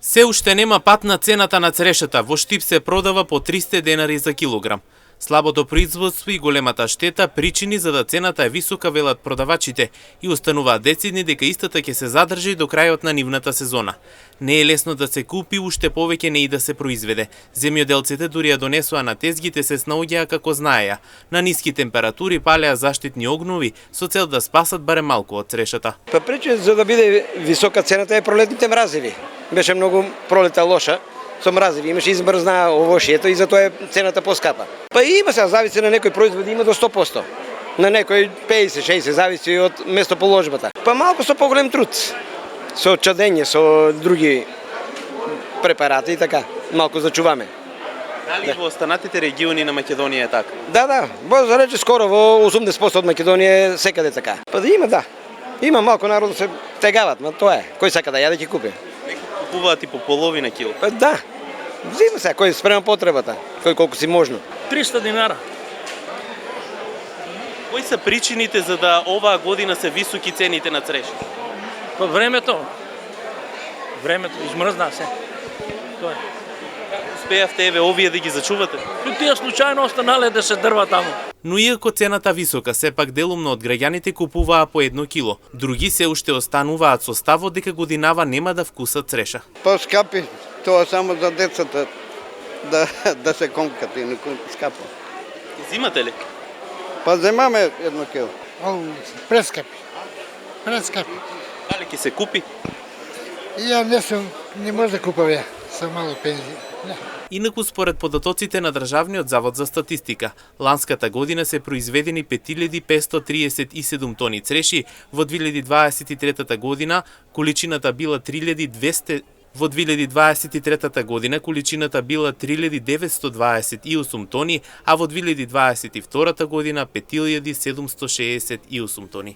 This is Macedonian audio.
Се уште нема пат на цената на црешата, во Штип се продава по 300 денари за килограм. Слабото производство и големата штета причини за да цената е висока, велат продавачите, и остануваат децидни дека истата ќе се задржи до крајот на нивната сезона. Не е лесно да се купи, уште повеќе не и да се произведе. Земјоделците дури ја донесоа на тезгите се снаоѓаа како знаеја. На ниски температури палеа заштитни огнови со цел да спасат барем малку од црешата. Па причина за да биде висока цената е пролетните мразеви. Беше многу пролета лоша. Со мразеви имаше измрзна овошјето и затоа е цената поскапа. Па има се, зависи на некои производи, има до 100%. На некои 50-60 зависи од местоположбата. Па малку со поголем труд. Со чадење, со други препарати и така. Малку зачуваме. Дали во останатите региони на Македонија е така? Да. Може да рече скоро во 80% од Македонија е секаде така. Па да има, да. Има малку народ да се тегават, но тоа е. Кој сака да јаде ќе купи. Купуваат и по половина кило. Па да. Взима се, кој спрема потребата, кој колку си можно. 300 динара. Кои се причините за да оваа година се високи цените на цреш? Па времето измрзна се. Тоа е. Успеавте еве овие да ги зачувате? И тие случајно останале да се дрва таму. Но иако цената висока, сепак делумно од граѓаните купуваа по 1 кило. Други се уште остануваат со ставот дека годинава нема да вкусат цреша. Скапи, тоа само за децата да се комкат и скапо. Зимате ли? Па земаме 1 кило. Прескапи. Дали ќе се купи? Ја не може да купам ја, со мало пензија. Инаку според податоците на Државниот завод за статистика, ланската година се произведени 5537 тони цреши, во 2023 година количината била 3200. Во 2023 година количината била 3928 тони, а во 2022 година 5768 тони.